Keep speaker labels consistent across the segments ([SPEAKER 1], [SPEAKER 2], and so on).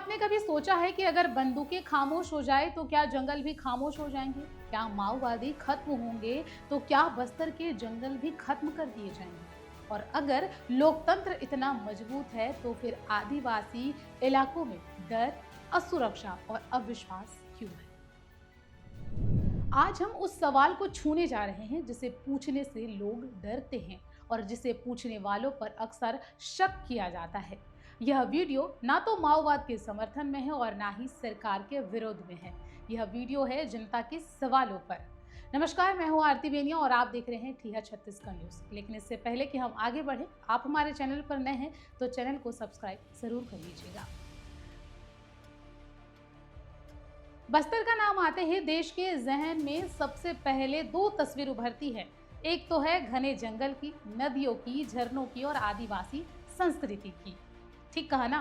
[SPEAKER 1] आपने कभी सोचा है कि अगर बंदूकें खामोश हो जाए तो क्या जंगल भी खामोश हो जाएंगे? क्या माओवादी खत्म होंगे तो क्या बस्तर के जंगल भी खत्म कर दिए जाएंगे? और अगर लोकतंत्र इतना मजबूत है तो फिर आदिवासी इलाकों में डर, असुरक्षा और अविश्वास क्यों है? आज हम उस सवाल को छूने जा रहे हैं जिसे पूछने से लोग डरते हैं और जिसे पूछने वालों पर अक्सर शक किया जाता है। यह वीडियो ना तो माओवाद के समर्थन में है और ना ही सरकार के विरोध में है। यह वीडियो है जनता के सवालों पर। नमस्कार, मैं हूं आरती बेनिया और आप देख रहे हैं ठिया छत्तीसगढ़ न्यूज। लेकिन इससे पहले कि हम आगे बढ़े, आप हमारे चैनल पर नए हैं तो चैनल को सब्सक्राइब जरूर कर लीजिएगा। बस्तर का नाम आते ही देश के जहन में सबसे पहले दो तस्वीर उभरती है। एक तो है घने जंगल की, नदियों की, झरनों की और आदिवासी संस्कृति की। ठीक कहा ना?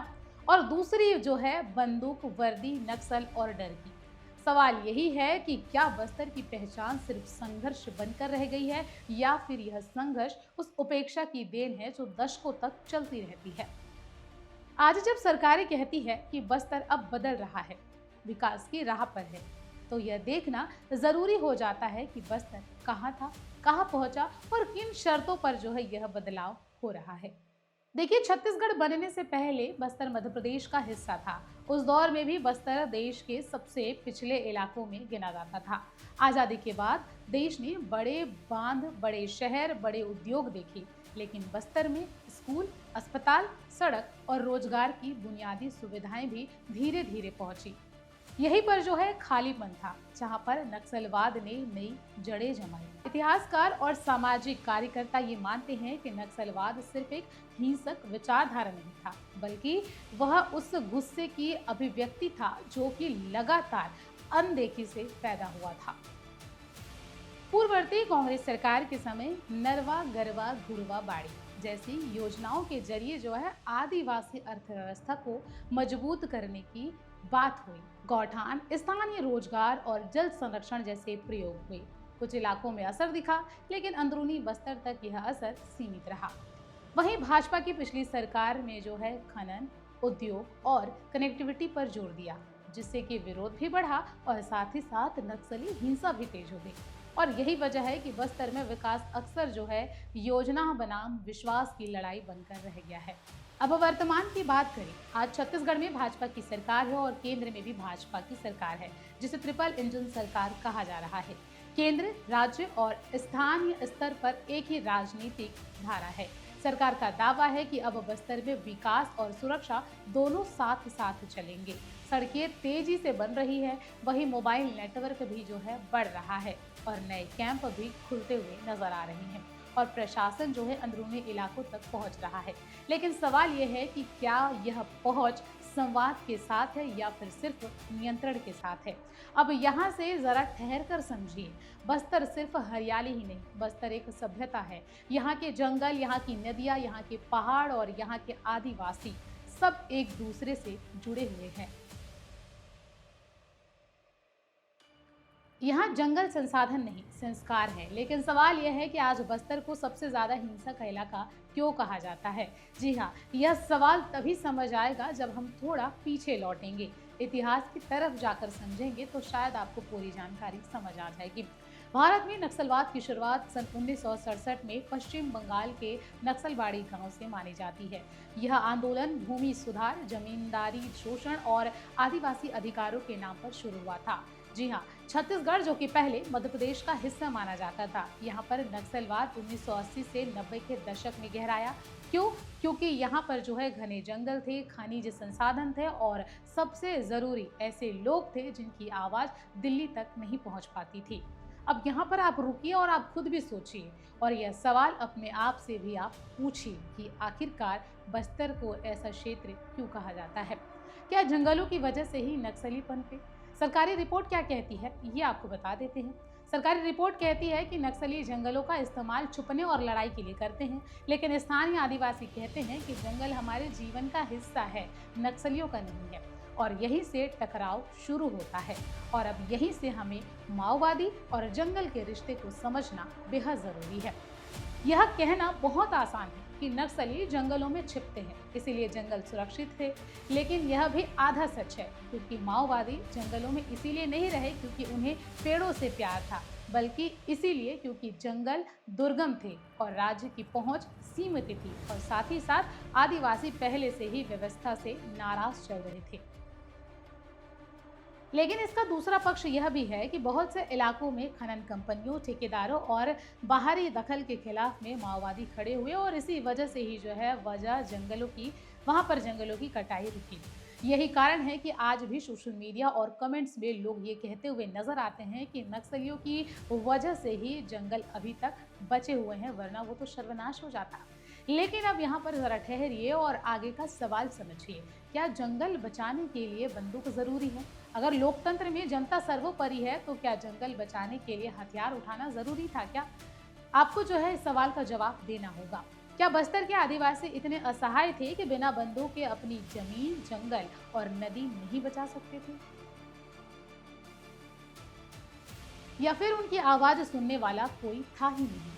[SPEAKER 1] और दूसरी जो है बंदूक, वर्दी, नक्सल और डर की। सवाल यही है कि क्या बस्तर की पहचान सिर्फ संघर्ष बनकर रह गई है या फिर यह संघर्ष उस उपेक्षा की देन है जो दशकों तक चलती रहती है। आज जब सरकारें कहती है कि बस्तर अब बदल रहा है, विकास की राह पर है, तो यह देखना जरूरी हो जाता है कि बस्तर कहाँ था, कहाँ पहुंचा और किन शर्तों पर जो है यह बदलाव हो रहा है। देखिए, छत्तीसगढ़ बनने से पहले बस्तर मध्य प्रदेश का हिस्सा था। उस दौर में भी बस्तर देश के सबसे पिछले इलाकों में गिना जाता था। आजादी के बाद देश ने बड़े बांध, बड़े शहर, बड़े उद्योग देखे, लेकिन बस्तर में स्कूल, अस्पताल, सड़क और रोजगार की बुनियादी सुविधाएं भी धीरे धीरे पहुंची। यहीं पर जो है खालीपन था, जहां पर नक्सलवाद ने नई जड़ें जमाई। इतिहासकार और सामाजिक कार्यकर्ता ये मानते हैं कि नक्सलवाद सिर्फ एक हिंसक विचारधारा नहीं था, बल्कि वह उस गुस्से की अभिव्यक्ति था जो कि लगातार अनदेखी से पैदा हुआ था। पूर्ववर्ती कांग्रेस सरकार के समय नरवा, गरवा, घुरवा, बाड़ी जैसी योजनाओं के जरिए जो है आदिवासी अर्थव्यवस्था को मजबूत करने की बात हुई। गौठान, स्थानीय रोजगार और जल संरक्षण जैसे प्रयोग हुए। कुछ इलाकों में असर दिखा, लेकिन अंदरूनी बस्तर तक यह असर सीमित रहा। वहीं भाजपा की पिछली सरकार में जो है खनन, उद्योग और कनेक्टिविटी पर जोर दिया, जिससे कि विरोध भी बढ़ा और साथ ही साथ नक्सली हिंसा भी तेज हो गई। और यही वजह है कि बस्तर में विकास अक्सर जो है योजना बनाम विश्वास की लड़ाई बनकर रह गया है। अब वर्तमान की बात करें, आज छत्तीसगढ़ में भाजपा की सरकार है और केंद्र में भी भाजपा की सरकार है, जिसे ट्रिपल इंजन सरकार कहा जा रहा है। केंद्र, राज्य और स्थानीय स्तर पर एक ही राजनीतिक धारा है। सरकार का दावा है कि अब बस्तर में विकास और सुरक्षा दोनों साथ साथ चलेंगे। सड़कें तेजी से बन रही है, वहीं मोबाइल नेटवर्क भी जो है बढ़ रहा है और नए कैंप भी खुलते हुए नजर आ रहे हैं और प्रशासन जो है अंदरूनी इलाकों तक पहुंच रहा है। लेकिन सवाल यह है कि क्या यह पहुंच संवाद के साथ है या फिर सिर्फ नियंत्रण के साथ है। अब यहाँ से जरा ठहर कर समझिए, बस्तर सिर्फ हरियाली ही नहीं, बस्तर एक सभ्यता है। यहाँ के जंगल, यहाँ की नदियाँ, यहाँ के पहाड़ और यहाँ के आदिवासी सब एक दूसरे से जुड़े हुए हैं। यहाँ जंगल संसाधन नहीं, संस्कार है। लेकिन सवाल यह है कि आज बस्तर को सबसे ज्यादा हिंसा का इलाका क्यों कहा जाता है। जी हाँ, यह सवाल तभी समझ आएगा जब हम थोड़ा पीछे लौटेंगे, इतिहास की तरफ जाकर समझेंगे तो शायद आपको पूरी जानकारी समझ आ जाएगी। भारत में नक्सलवाद की शुरुआत सन 1967 में पश्चिम बंगाल के नक्सलबाड़ी गांव से मानी जाती है। यह आंदोलन भूमि सुधार, जमींदारी शोषण और आदिवासी अधिकारों के नाम पर शुरू हुआ था। जी हाँ, छत्तीसगढ़ जो कि पहले मध्य प्रदेश का हिस्सा माना जाता था, यहाँ पर नक्सलवाद 1980 से 90 के दशक में गहराया। क्यों? क्योंकि यहाँ पर जो है घने जंगल थे, खनिज संसाधन थे और सबसे जरूरी ऐसे लोग थे जिनकी आवाज दिल्ली तक नहीं पहुँच पाती थी। अब यहाँ पर आप रुकिए और आप खुद भी सोचिए और यह सवाल अपने आप से भी आप पूछिए कि आखिरकार बस्तर को ऐसा क्षेत्र क्यों कहा जाता है। क्या जंगलों की वजह से ही नक्सलीपन पे? सरकारी रिपोर्ट क्या कहती है ये आपको बता देते हैं। सरकारी रिपोर्ट कहती है कि नक्सली जंगलों का इस्तेमाल छुपने और लड़ाई के लिए करते हैं, लेकिन स्थानीय आदिवासी कहते हैं कि जंगल हमारे जीवन का हिस्सा है, नक्सलियों का नहीं है। और यहीं से टकराव शुरू होता है और अब यहीं से हमें माओवादी और जंगल के रिश्ते को समझना बेहद जरूरी है। यह कहना बहुत आसान है कि नक्सली जंगलों में छिपते हैं, इसीलिए जंगल सुरक्षित थे। लेकिन यह भी आधा सच है, क्योंकि माओवादी जंगलों में इसीलिए नहीं रहे क्योंकि उन्हें पेड़ों से प्यार था, बल्कि इसीलिए क्योंकि जंगल दुर्गम थे और राज्य की पहुंच सीमित थी, और साथ ही साथ आदिवासी पहले से ही व्यवस्था से नाराज चल रहे थे। लेकिन इसका दूसरा पक्ष यह भी है कि बहुत से इलाकों में खनन कंपनियों, ठेकेदारों और बाहरी दखल के खिलाफ में माओवादी खड़े हुए, और इसी वजह से ही जो है वहां पर जंगलों की कटाई रुकी। यही कारण है कि आज भी सोशल मीडिया और कमेंट्स में लोग ये कहते हुए नजर आते हैं कि नक्सलियों की वजह से ही जंगल अभी तक बचे हुए हैं, वरना वो तो सर्वनाश हो जाता। लेकिन अब यहाँ पर जरा ठहरिए और आगे का सवाल समझिए। क्या जंगल बचाने के लिए बंदूक जरूरी है? अगर लोकतंत्र में जनता सर्वोपरि है, तो क्या जंगल बचाने के लिए हथियार उठाना जरूरी था क्या? आपको जो है इस सवाल का जवाब देना होगा। क्या बस्तर के आदिवासी इतने असहाय थे कि बिना बंदूक के अपनी जमीन, जंगल और नदी नहीं बचा सकते थे? या फिर उनकी आवाज सुनने वाला कोई था ही नहीं?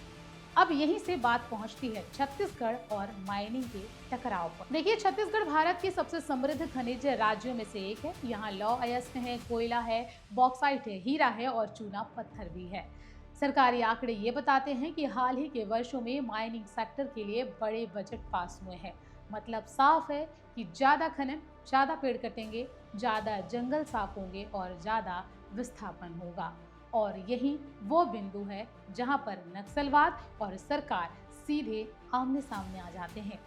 [SPEAKER 1] अब यहीं से बात पहुंचती है छत्तीसगढ़ और माइनिंग के टकराव पर। देखिए, छत्तीसगढ़ भारत के सबसे समृद्ध खनिज राज्यों में से एक है। यहाँ लौह अयस्क है, कोयला है, बॉक्साइट है, हीरा है और चूना पत्थर भी है। सरकारी आंकड़े ये बताते हैं कि हाल ही के वर्षों में माइनिंग सेक्टर के लिए बड़े बजट पास हुए हैं। मतलब साफ है कि ज्यादा खनन, ज्यादा पेड़ कटेंगे, ज्यादा जंगल साफ होंगे और ज्यादा विस्थापन होगा। और यही वो बिंदु है जहां पर नक्सलवाद और सरकार सीधे आमने सामने आ जाते हैं।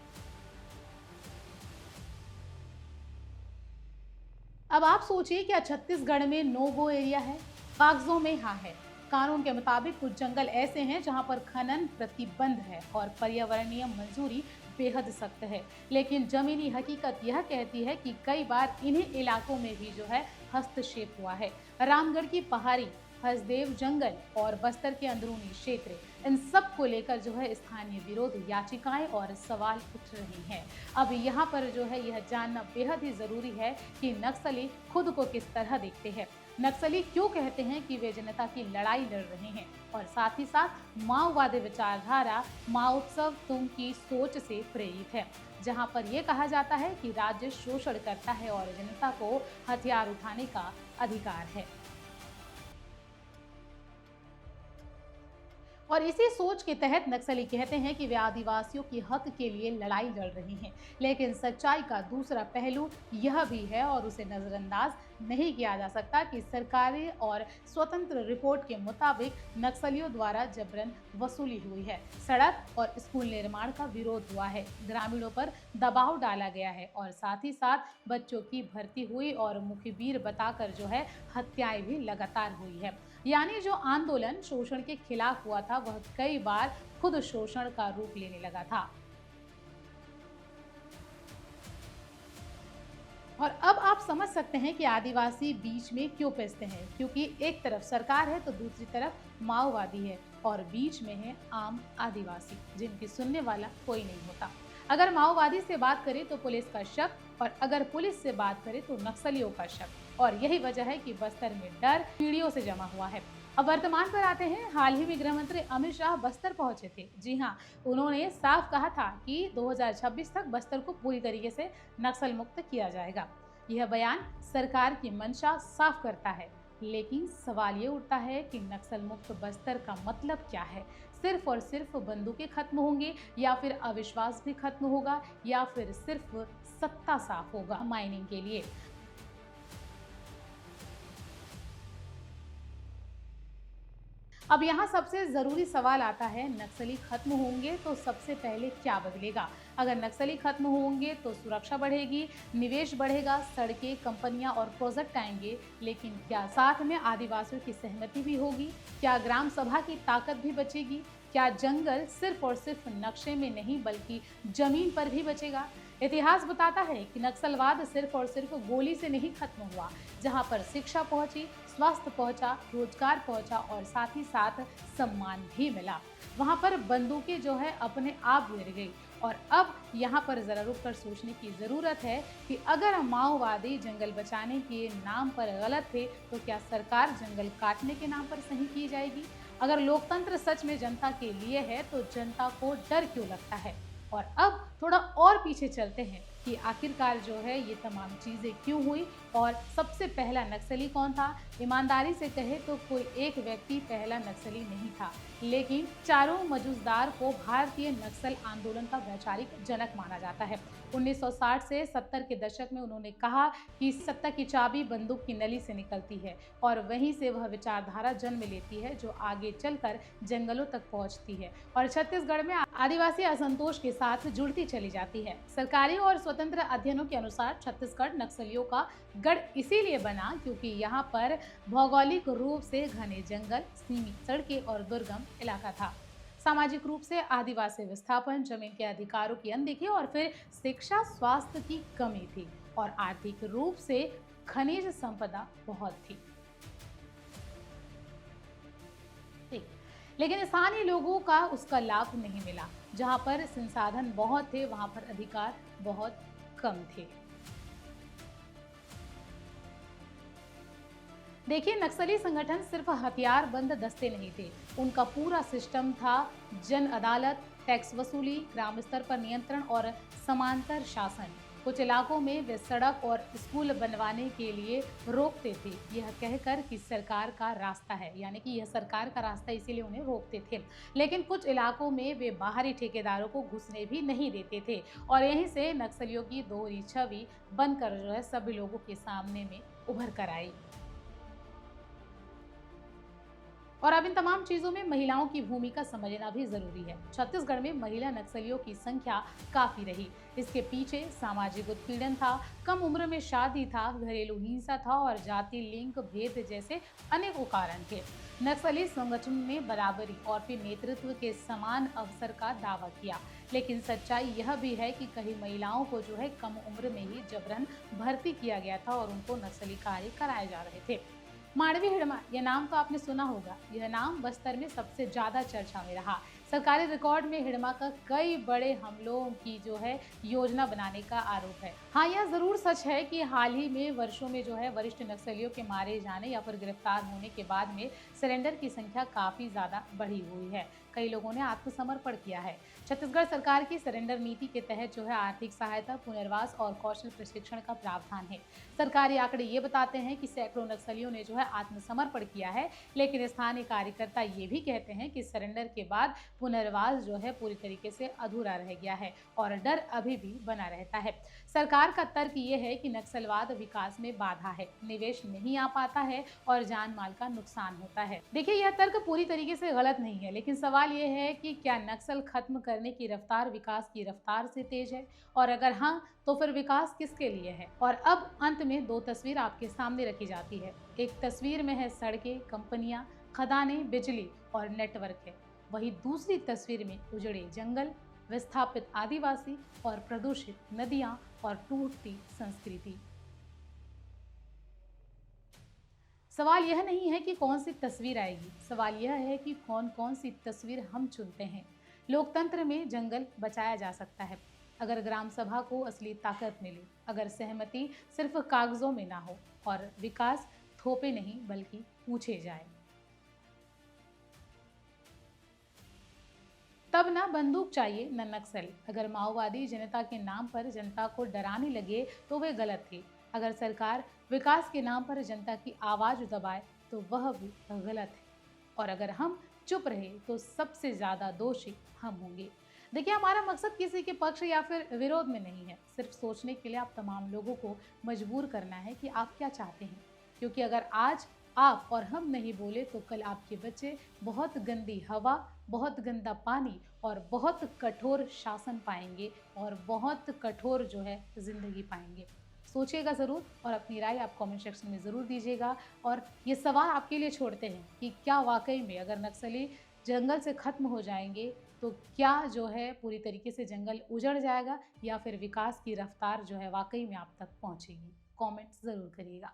[SPEAKER 1] अब आप सोचिए, क्या छत्तीसगढ़ में नो गो एरिया है? कागजों में हाँ है। कानून के मुताबिक कुछ जंगल ऐसे हैं जहां पर खनन प्रतिबंध है और पर्यावरणीय मंजूरी बेहद सख्त है। लेकिन जमीनी हकीकत यह कहती है कि कई बार इन्हीं इलाकों में भी जो है हस्तक्षेप हुआ है। रामगढ़ की पहाड़ी, हसदेव जंगल और बस्तर के अंदरूनी क्षेत्र, इन सब को लेकर जो है स्थानीय विरोध याचिकाएं और सवाल उठ रही हैं। अब यहाँ पर जो है यह जानना बेहद ही जरूरी है कि नक्सली खुद को किस तरह देखते हैं। नक्सली क्यों कहते हैं कि वे जनता की लड़ाई लड़ रहे हैं, और साथ ही साथ माओवादी विचारधारा माओत्सव तुम की सोच से प्रेरित है, जहां पर यह कहा जाता है कि राज्य शोषण करता है और जनता को हथियार उठाने का अधिकार है। और इसी सोच के तहत नक्सली कहते हैं कि वे आदिवासियों की हक के लिए लड़ाई लड़ रही हैं। लेकिन सच्चाई का दूसरा पहलू यह भी है, और उसे नजरअंदाज नहीं किया जा सकता, कि सरकारी और स्वतंत्र रिपोर्ट के मुताबिक नक्सलियों द्वारा जबरन वसूली हुई है, सड़क और स्कूल निर्माण का विरोध हुआ है, ग्रामीणों पर दबाव डाला गया है और साथ ही साथ बच्चों की भर्ती हुई और मुखबिर बताकर जो है हत्याएं भी लगातार हुई है। यानी जो आंदोलन शोषण के खिलाफ हुआ था, वह कई बार खुद शोषण का रूप लेने लगा था। और अब आप समझ सकते हैं कि आदिवासी बीच में क्यों पिसते हैं, क्योंकि एक तरफ सरकार है तो दूसरी तरफ माओवादी है, और बीच में है आम आदिवासी जिनकी सुनने वाला कोई नहीं होता। अगर माओवादी से बात करें तो पुलिस का शक, और अगर पुलिस से बात करें तो नक्सलियों का शक। और यही वजह है कि बस्तर में डर पीढ़ियों से जमा हुआ है। अब वर्तमान पर आते हैं। हाल ही में गृह मंत्री अमित शाह बस्तर पहुंचे थे। जी हाँ, उन्होंने साफ कहा था कि 2026 तक बस्तर को पूरी तरीके से नक्सल मुक्त किया जाएगा। यह बयान सरकार की मंशा साफ करता है, लेकिन सवाल ये उठता है कि नक्सल मुक्त बस्तर का मतलब क्या है? सिर्फ और सिर्फ बंदूकें खत्म होंगी, या फिर अविश्वास भी खत्म होगा, या फिर सिर्फ सत्ता साफ होगा माइनिंग के लिए? अब यहाँ सबसे जरूरी सवाल आता है, नक्सली खत्म होंगे तो सबसे पहले क्या बदलेगा? अगर नक्सली खत्म होंगे तो सुरक्षा बढ़ेगी, निवेश बढ़ेगा, सड़कें, कंपनियां और प्रोजेक्ट आएंगे, लेकिन क्या साथ में आदिवासियों की सहमति भी होगी? क्या ग्राम सभा की ताकत भी बचेगी? क्या जंगल सिर्फ और सिर्फ नक्शे में नहीं बल्कि जमीन पर भी बचेगा? इतिहास बताता है कि नक्सलवाद सिर्फ और सिर्फ गोली से नहीं खत्म हुआ। जहां पर शिक्षा पहुंची, स्वास्थ्य पहुंचा, रोजगार पहुंचा और साथ ही साथ सम्मान भी मिला, वहां पर बंदूकें जो है अपने आप गिर गई। और अब यहाँ पर जरा रुक कर सोचने की जरूरत है कि अगर माओवादी जंगल बचाने के नाम पर गलत थे, तो क्या सरकार जंगल काटने के नाम पर सही की जाएगी? अगर लोकतंत्र सच में जनता के लिए है, तो जनता को डर क्यों लगता है? और अब थोड़ा और पीछे चलते हैं कि आखिरकार जो है ये तमाम चीज़ें क्यों हुई और सबसे पहला नक्सली कौन था। ईमानदारी से कहे तो कोई एक व्यक्ति पहला नक्सली नहीं था, लेकिन चारों मजूसदार को भारतीय नक्सल आंदोलन का वैचारिक जनक माना जाता है। 1960 से 70 के दशक में उन्होंने कहा कि सत्ता की चाबी बंदूक की नली से निकलती है और वहीं से वह विचारधारा जन्म लेती है जो आगे चलकर जंगलों तक पहुंचती है और छत्तीसगढ़ में आदिवासी असंतोष के साथ जुड़ती चली जाती है। सरकारी और स्वतंत्र अध्ययनों के अनुसार छत्तीसगढ़ नक्सलियों का गढ़ इसीलिए बना क्योंकि यहाँ पर भौगोलिक रूप से घने जंगल, सीमित सड़कें और दुर्गम इलाका था। सामाजिक रूप से आदिवासी विस्थापन, जमीन के अधिकारों की अनदेखी और फिर शिक्षा, स्वास्थ्य की कमी थी और आर्थिक रूप से खनिज संपदा बहुत थी। लेकिन स्थानीय लोगों का उसका लाभ नहीं मिला। जहां पर संसाधन बहुत थे वहां पर अधिकार बहुत कम थे। देखिए, नक्सली संगठन सिर्फ हथियारबंद दस्ते नहीं थे, उनका पूरा सिस्टम था। जन अदालत, टैक्स वसूली, ग्राम स्तर पर नियंत्रण और समांतर शासन। कुछ इलाकों में वे सड़क और स्कूल बनवाने के लिए रोकते थे, यह कहकर कि सरकार का रास्ता है, यानी कि यह सरकार का रास्ता, इसीलिए उन्हें रोकते थे। लेकिन कुछ इलाकों में वे बाहरी ठेकेदारों को घुसने भी नहीं देते थे और यहीं से नक्सलियों की दोहरी छवि बनकर जो है सभी लोगों के सामने में उभर कर आई। और अब इन तमाम चीजों में महिलाओं की भूमिका समझना भी जरूरी है। छत्तीसगढ़ में महिला नक्सलियों की संख्या काफी रही। इसके पीछे सामाजिक उत्पीड़न था, कम उम्र में शादी था, घरेलू हिंसा था और जाति लिंग भेद जैसे अनेकों कारण थे। नक्सली संगठन ने बराबरी और फिर नेतृत्व के समान अवसर का दावा किया, लेकिन सच्चाई यह भी है कि कई महिलाओं को जो है कम उम्र में ही जबरन भर्ती किया गया था और उनको नक्सली कार्य कराए जा रहे थे। मांडवी हिड़मा, यह नाम तो आपने सुना होगा। यह नाम बस्तर में सबसे ज्यादा चर्चा में रहा। सरकारी रिकॉर्ड में हिड़मा का कई बड़े हमलों की जो है योजना बनाने का आरोप है। हाँ, यह जरूर सच है कि हाल ही में वर्षों में जो है वरिष्ठ नक्सलियों के मारे जाने या फिर गिरफ्तार होने के बाद में सरेंडर की संख्या काफी ज्यादा बढ़ी हुई है। कई लोगों ने आत्मसमर्पण किया है। छत्तीसगढ़ सरकार की सरेंडर नीति के तहत जो है आर्थिक सहायता, पुनर्वास और कौशल प्रशिक्षण का प्रावधान है। सरकारी आंकड़े ये बताते हैं कि सैकड़ों नक्सलियों ने जो है आत्मसमर्पण किया है, लेकिन स्थानीय कार्यकर्ता ये भी कहते हैं कि सरेंडर के बाद पुनर्वास जो है पूरी तरीके से अधूरा रह गया है और डर अभी भी बना रहता है। सरकार का तर्क ये है कि नक्सलवाद विकास में बाधा है, निवेश नहीं आ पाता है और जान माल का नुकसान होता है। देखिए, यह तर्क पूरी तरीके से गलत नहीं है, लेकिन सवाल यह है कि क्या नक्सल खत्म करने की रफ्तार विकास की रफ्तार से तेज है, और अगर हाँ, तो फिर विकास किसके लिए है। और अब अंत में दो तस्वीर आपके सामने रखी जाती है। एक तस्वीर में है सड़कें, कंपनियां, खदानें, बिजली और नेटवर्क है। वहीं दूसरी तस्वीर में उजड़े जंगल, विस्थापित आदिवासी और प्रदूषित नदियां और टूटती संस्कृति। सवाल यह नहीं है कि कौन सी तस्वीर आएगी, सवाल यह है कि कौन कौन सी तस्वीर हम चुनते हैं। लोकतंत्र में जंगल बचाया जा सकता है अगर ग्राम सभा को असली ताकत मिले, अगर सहमति सिर्फ कागजों में ना हो और विकास थोपे नहीं बल्कि पूछे जाए। तब ना बंदूक चाहिए न नक्सल। अगर माओवादी जनता के नाम पर जनता को डराने लगे तो वे गलत थे। अगर सरकार विकास के नाम पर जनता की आवाज दबाए तो वह भी गलत है। और अगर हम चुप रहे तो सबसे ज्यादा दोषी हम होंगे। देखिए, हमारा मकसद किसी के पक्ष या फिर विरोध में नहीं है, सिर्फ सोचने के लिए आप तमाम लोगों को मजबूर करना है कि आप क्या चाहते हैं। क्योंकि अगर आज आप और हम नहीं बोले तो कल आपके बच्चे बहुत गंदी हवा, बहुत गंदा पानी और बहुत कठोर शासन पाएंगे और बहुत कठोर जो है जिंदगी पाएंगे। सोचिएगा ज़रूर और अपनी राय आप कमेंट सेक्शन में ज़रूर दीजिएगा। और ये सवाल आपके लिए छोड़ते हैं कि क्या वाकई में अगर नक्सली जंगल से ख़त्म हो जाएंगे तो क्या जो है पूरी तरीके से जंगल उजड़ जाएगा या फिर विकास की रफ्तार जो है वाकई में आप तक पहुंचेगी। कमेंट ज़रूर करिएगा।